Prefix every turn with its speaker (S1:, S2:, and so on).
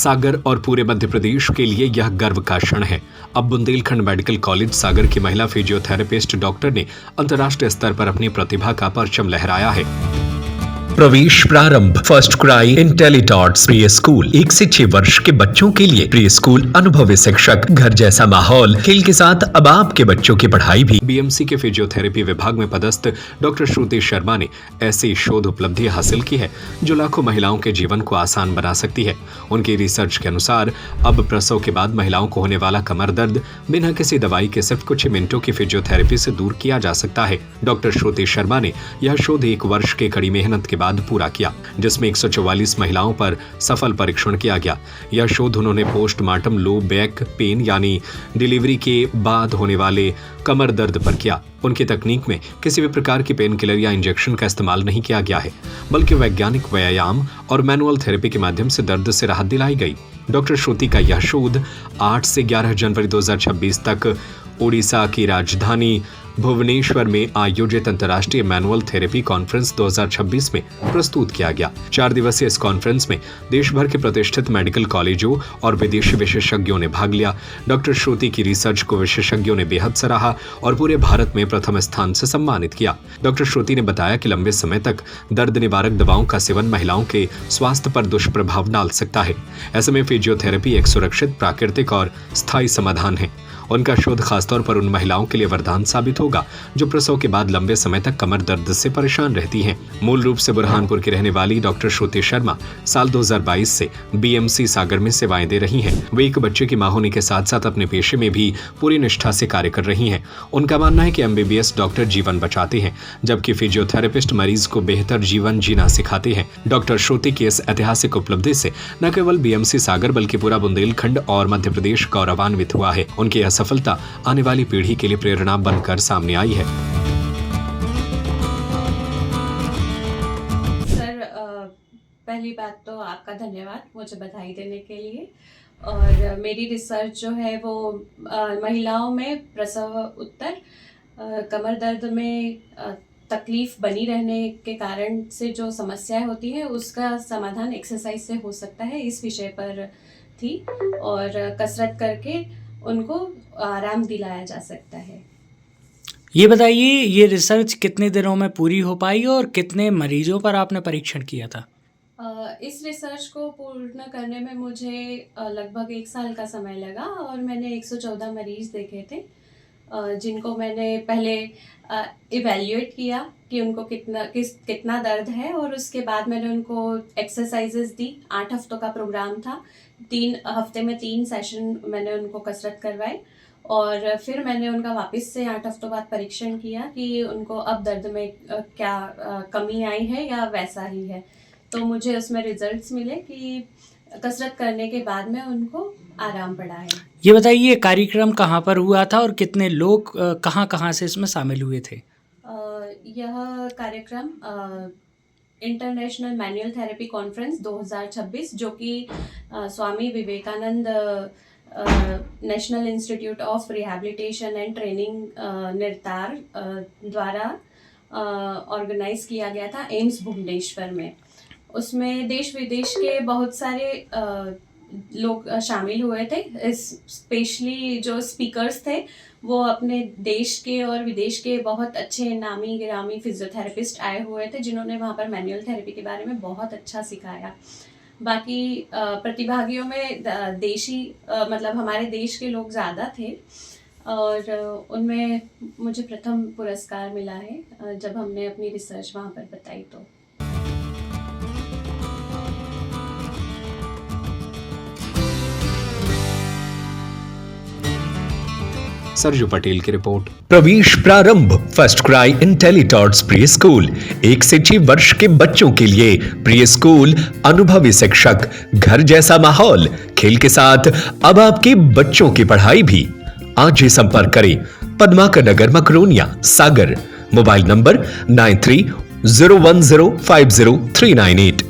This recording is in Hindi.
S1: सागर और पूरे मध्य प्रदेश के लिए यह गर्व का क्षण है। अब बुंदेलखंड मेडिकल कॉलेज सागर की महिला फिजियोथेरेपिस्ट डॉक्टर ने अंतर्राष्ट्रीय स्तर पर अपनी प्रतिभा का परचम लहराया है। प्रवेश प्रारंभ फर्स्ट क्राई इंटेलिटॉट्स प्री स्कूल 1 से 6 वर्ष के बच्चों के लिए प्री स्कूल, अनुभवी शिक्षक, घर जैसा माहौल, खेल के साथ अब आपके बच्चों की पढ़ाई भी। बीएमसी के फिजियोथेरेपी विभाग में पदस्थ डॉक्टर श्रुति शर्मा ने ऐसी शोध उपलब्धि हासिल की है जो लाखों महिलाओं के जीवन को आसान बना सकती है। उनकी रिसर्च के अनुसार अब प्रसव के बाद महिलाओं को होने वाला कमर दर्द बिना किसी दवाई के सिर्फ कुछ मिनटों की फिजियोथेरेपी से दूर किया जा सकता है। डॉक्टर श्रुति शर्मा ने यह शोध 1 वर्ष के कड़ी मेहनत के बाद पूरा किया, जिसमें 144 महिलाओं पर सफल परीक्षण किया गया। यह शोध उन्होंने पोस्टमार्टम लो बैक पेन यानी डिलीवरी के बाद होने वाले कमर दर्द पर किया। उनकी तकनीक में किसी भी प्रकार की पेन किलर या इंजेक्शन का इस्तेमाल नहीं किया गया है, बल्कि वैज्ञानिक व्यायाम और मैनुअल थेरेपी के माध्यम से दर्द से राहत दिलाई गई। डॉक्टर श्रुति का यह शोध 8 से 11 जनवरी 2026 तक ओडिशा की राजधानी भुवनेश्वर में आयोजित अंतर्राष्ट्रीय मैनुअल थेरेपी कॉन्फ्रेंस 2026 में प्रस्तुत किया गया। 4 दिवसीय इस कॉन्फ्रेंस में देश भर के प्रतिष्ठित मेडिकल कॉलेजों और विदेशी विशेषज्ञों ने भाग लिया। डॉक्टर श्रुति की रिसर्च को विशेषज्ञों ने बेहद सराहा और पूरे भारत में प्रथम स्थान से सम्मानित किया। डॉक्टर श्रुति ने बताया कि लंबे समय तक दर्द निवारक दवाओं का सेवन महिलाओं के स्वास्थ्य पर दुष्प्रभाव डाल सकता है। ऐसे में फिजियोथेरेपी एक सुरक्षित, प्राकृतिक और स्थायी समाधान है। उनका शोध खासतौर पर उन महिलाओं के लिए वरदान साबित होगा जो प्रसव के बाद लंबे समय तक कमर दर्द से परेशान रहती हैं। मूल रूप से बुरहानपुर की रहने वाली डॉक्टर श्रुति शर्मा साल 2022 से बीएमसी सागर में सेवाएं दे रही हैं। वे एक बच्चे की मां होने के साथ साथ अपने पेशे में भी पूरी निष्ठा से कार्य कर रही हैं। उनका मानना है कि एमबीबीएस डॉक्टर जीवन बचाते हैं, जबकि फिजियोथेरेपिस्ट मरीज को बेहतर जीवन जीना सिखाते हैं। डॉक्टर श्रुति की इस ऐतिहासिक उपलब्धि से न केवल बीएमसी सागर बल्कि पूरा बुंदेलखंड और मध्य प्रदेश गौरवान्वित हुआ है। उनकी सफलता आने वाली पीढ़ी के लिए प्रेरणा बनकर सामने आई है।
S2: सर, पहली बात तो आपका धन्यवाद मुझे बधाई देने के लिए। और मेरी रिसर्च जो है वो महिलाओं में प्रसव उत्तर कमर दर्द में तकलीफ बनी रहने के कारण से जो समस्याएं होती है उसका समाधान एक्सरसाइज से हो सकता है, इस विषय पर थी। और कसरत करके उनको आराम दिलाया जा सकता है।
S3: ये बताइए, ये रिसर्च कितने दिनों में पूरी हो पाई और कितने मरीजों पर आपने परीक्षण किया था?
S2: इस रिसर्च को पूर्ण करने में मुझे लगभग 1 साल का समय लगा और मैंने 114 मरीज देखे थे, जिनको मैंने पहले इवैल्यूएट किया कि उनको कितना दर्द है, और उसके बाद मैंने उनको एक्सरसाइजेस दी। 8 हफ्तों का प्रोग्राम था। 3 हफ्ते में 3 सेशन मैंने उनको कसरत करवाई और फिर मैंने उनका वापस से 8 हफ्तों बाद परीक्षण किया कि उनको अब दर्द में क्या कमी आई है या वैसा ही है। तो मुझे उसमें रिजल्ट्स मिले कि कसरत करने के बाद में उनको आराम पड़ा है।
S3: ये बताइए, ये कार्यक्रम कहाँ पर हुआ था और कितने लोग कहाँ से इसमें शामिल हुए थे?
S2: यह कार्यक्रम इंटरनेशनल मैनुअल थेरेपी कॉन्फ्रेंस 2026, जो कि Swami Vivekananda national institute of rehabilitation and training निर्तार द्वारा ऑर्गेनाइज किया गया था एम्स भुवनेश्वर में। उसमें देश विदेश के बहुत सारे लोग शामिल हुए थे। स्पेशली जो स्पीकर्स थे वो अपने देश के और विदेश के बहुत अच्छे नामी गिरामी फिजियोथेरेपिस्ट आए हुए थे, जिन्होंने वहाँ पर मैनुअल थेरेपी के बारे में बहुत अच्छा सिखाया। बाकी प्रतिभागियों में देशी मतलब हमारे देश के लोग ज़्यादा थे और उनमें मुझे प्रथम पुरस्कार मिला है जब हमने अपनी रिसर्च वहाँ पर बताई। तो
S1: सरजू पटेल की रिपोर्ट। प्रवेश प्रारंभ फर्स्ट क्राई इंटेलिटॉट्स प्री स्कूल 1 से 6 वर्ष के बच्चों के लिए प्री स्कूल, अनुभवी शिक्षक, घर जैसा माहौल, खेल के साथ अब आपके बच्चों की पढ़ाई भी। आज ही संपर्क करें पद्माकर नगर, मकरोनिया, सागर। Mobile number 9301050398।